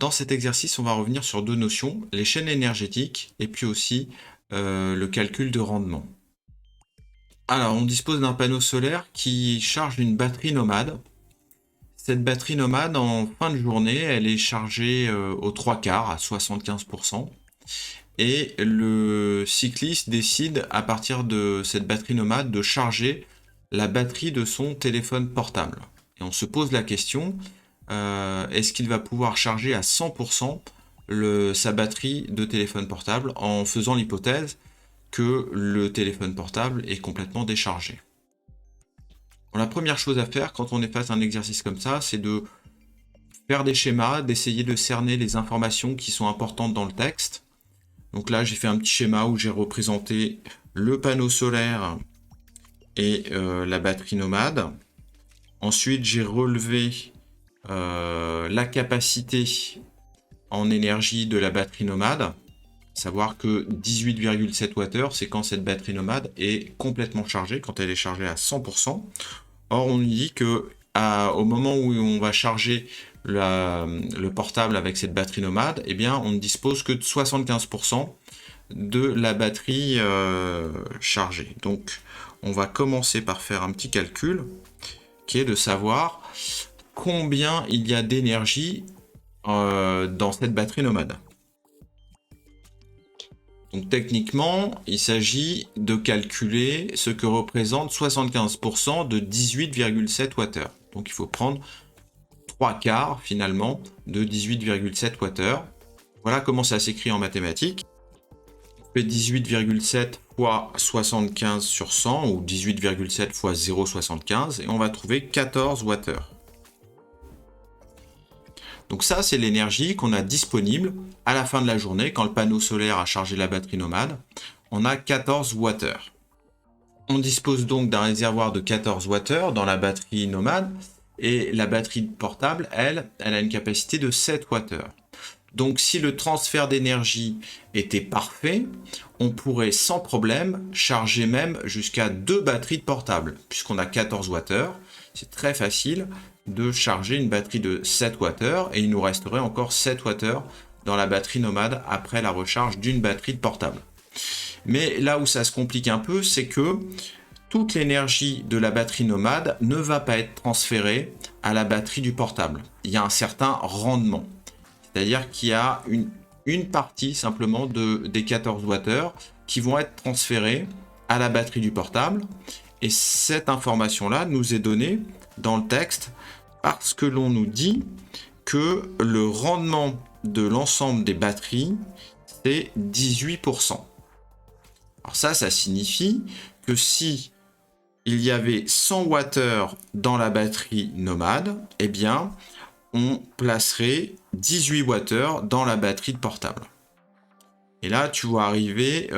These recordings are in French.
dans cet exercice, on va revenir sur deux notions, les chaînes énergétiques et puis aussi le calcul de rendement. Alors, on dispose d'un panneau solaire qui charge une batterie nomade. Cette batterie nomade, en fin de journée, elle est chargée aux 3/4, à 75%. Et le cycliste décide, à partir de cette batterie nomade, de charger la batterie de son téléphone portable. Et on se pose la question, est-ce qu'il va pouvoir charger à 100% sa batterie de téléphone portable en faisant l'hypothèse que le téléphone portable est complètement déchargé. Bon, la première chose à faire quand on est face à un exercice comme ça, c'est de faire des schémas, d'essayer de cerner les informations qui sont importantes dans le texte. Donc là, j'ai fait un petit schéma où j'ai représenté le panneau solaire et la batterie nomade. Ensuite, j'ai relevé la capacité en énergie de la batterie nomade. Savoir que 18,7 Wh, c'est quand cette batterie nomade est complètement chargée, quand elle est chargée à 100%. Or, on nous dit que au moment où on va charger le portable avec cette batterie nomade, eh bien, on ne dispose que de 75% de la batterie chargée. Donc, on va commencer par faire un petit calcul qui est de savoir combien il y a d'énergie dans cette batterie nomade. Donc techniquement, il s'agit de calculer ce que représente 75% de 18,7 Wh. Donc il faut prendre 3/4 finalement de 18,7 Wh. Voilà comment ça s'écrit en mathématiques. On fait 18,7 fois 75 sur 100 ou 18,7 fois 0,75 et on va trouver 14 Wh. Donc ça, c'est l'énergie qu'on a disponible à la fin de la journée, quand le panneau solaire a chargé la batterie nomade. On a 14 Wh. On dispose donc d'un réservoir de 14 Wh dans la batterie nomade, et la batterie portable, elle a une capacité de 7 Wh. Donc si le transfert d'énergie était parfait, on pourrait sans problème charger même jusqu'à 2 batteries de portable, puisqu'on a 14 Wh. C'est très facile de charger une batterie de 7 Wh et il nous resterait encore 7 Wh dans la batterie nomade après la recharge d'une batterie de portable. Mais là où ça se complique un peu, c'est que toute l'énergie de la batterie nomade ne va pas être transférée à la batterie du portable. Il y a un certain rendement. C'est-à-dire qu'il y a une partie simplement des 14 Wh qui vont être transférés à la batterie du portable. Et cette information-là nous est donnée dans le texte parce que l'on nous dit que le rendement de l'ensemble des batteries, c'est 18%. Alors ça signifie que si il y avait 100 Wh dans la batterie nomade, eh bien, on placerait 18 Wh dans la batterie de portable. Et là, tu vois arriver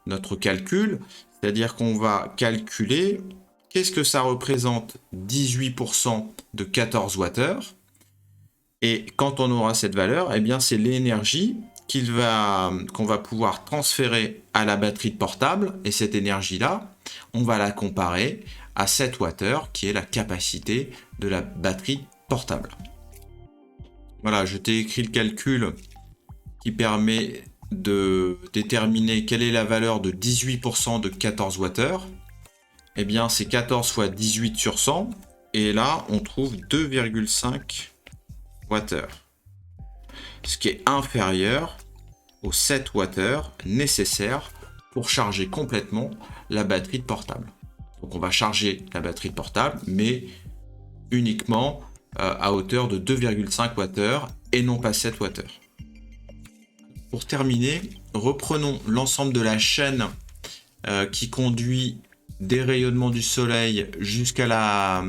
notre calcul, c'est-à-dire qu'on va calculer qu'est-ce que ça représente 18% de 14 Wh. Et quand on aura cette valeur, eh bien, c'est l'énergie qu'on va pouvoir transférer à la batterie de portable. Et cette énergie-là, on va la comparer à 7 Wh, qui est la capacité de la batterie portable. Voilà, je t'ai écrit le calcul qui permet de déterminer quelle est la valeur de 18% de 14 Wh. Eh bien, c'est 14 fois 18 sur 100. Et là, on trouve 2,5 Wh. Ce qui est inférieur aux 7 Wh nécessaires pour charger complètement la batterie de portable. Donc, on va charger la batterie de portable, mais uniquement à hauteur de 2,5 Wh et non pas 7 Wh. Pour terminer, reprenons l'ensemble de la chaîne qui conduit des rayonnements du soleil jusqu'à la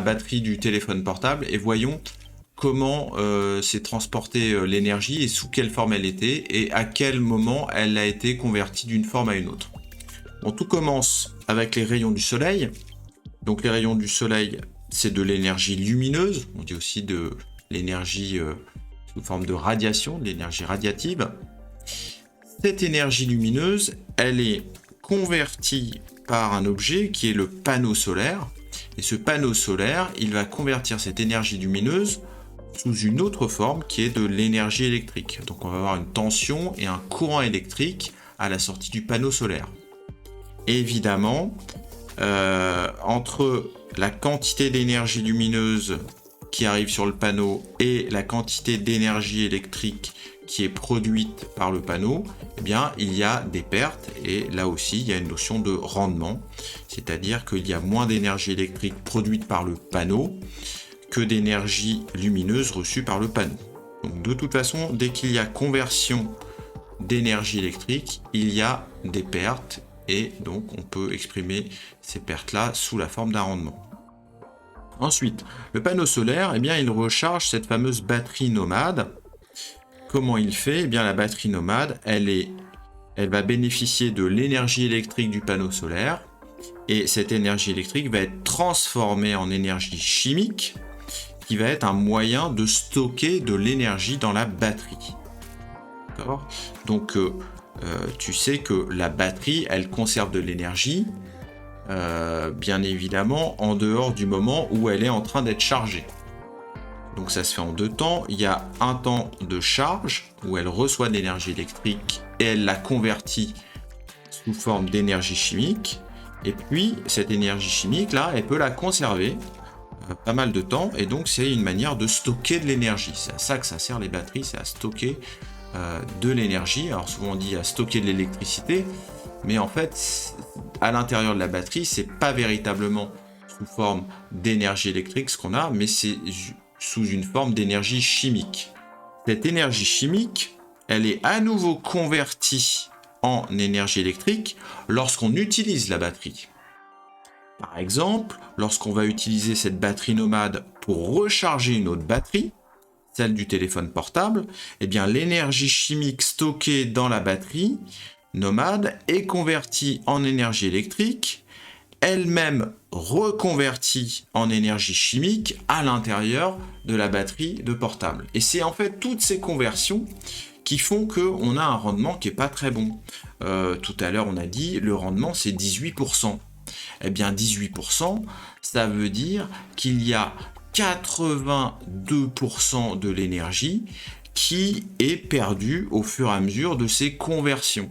batterie du téléphone portable et voyons comment s'est transportée l'énergie et sous quelle forme elle était et à quel moment elle a été convertie d'une forme à une autre. Bon, tout commence avec les rayons du soleil. Donc les rayons du soleil, c'est de l'énergie lumineuse, on dit aussi de l'énergie sous forme de radiation, de l'énergie radiative. Cette énergie lumineuse, elle est convertie par un objet qui est le panneau solaire. Et ce panneau solaire, il va convertir cette énergie lumineuse sous une autre forme qui est de l'énergie électrique. Donc on va avoir une tension et un courant électrique à la sortie du panneau solaire. Évidemment, entre la quantité d'énergie lumineuse qui arrive sur le panneau et la quantité d'énergie électrique qui est produite par le panneau, eh bien, il y a des pertes et là aussi, il y a une notion de rendement, c'est-à-dire qu'il y a moins d'énergie électrique produite par le panneau que d'énergie lumineuse reçue par le panneau. Donc, de toute façon, dès qu'il y a conversion d'énergie électrique, il y a des pertes et donc on peut exprimer ces pertes-là sous la forme d'un rendement. Ensuite, le panneau solaire, eh bien, il recharge cette fameuse batterie nomade. Comment il fait ? Eh bien, la batterie nomade, elle va bénéficier de l'énergie électrique du panneau solaire et cette énergie électrique va être transformée en énergie chimique qui va être un moyen de stocker de l'énergie dans la batterie. D'accord ? Donc, tu sais que la batterie, elle conserve de l'énergie, bien évidemment, en dehors du moment où elle est en train d'être chargée. Donc ça se fait en deux temps. Il y a un temps de charge où elle reçoit de l'énergie électrique et elle la convertit sous forme d'énergie chimique. Et puis cette énergie chimique là, elle peut la conserver pas mal de temps et donc c'est une manière de stocker de l'énergie. C'est à ça que ça sert les batteries, c'est à stocker de l'énergie. Alors souvent on dit à stocker de l'électricité, mais en fait à l'intérieur de la batterie c'est pas véritablement sous forme d'énergie électrique ce qu'on a, mais c'est sous une forme d'énergie chimique. Cette énergie chimique, elle est à nouveau convertie en énergie électrique lorsqu'on utilise la batterie. Par exemple, lorsqu'on va utiliser cette batterie nomade pour recharger une autre batterie, celle du téléphone portable, eh bien l'énergie chimique stockée dans la batterie nomade est convertie en énergie électrique, elle-même reconvertie en énergie chimique à l'intérieur de la batterie de portable. Et c'est en fait toutes ces conversions qui font qu'on a un rendement qui n'est pas très bon. Tout à l'heure, on a dit le rendement, c'est 18%. Eh bien, 18%, ça veut dire qu'il y a 82% de l'énergie qui est perdue au fur et à mesure de ces conversions.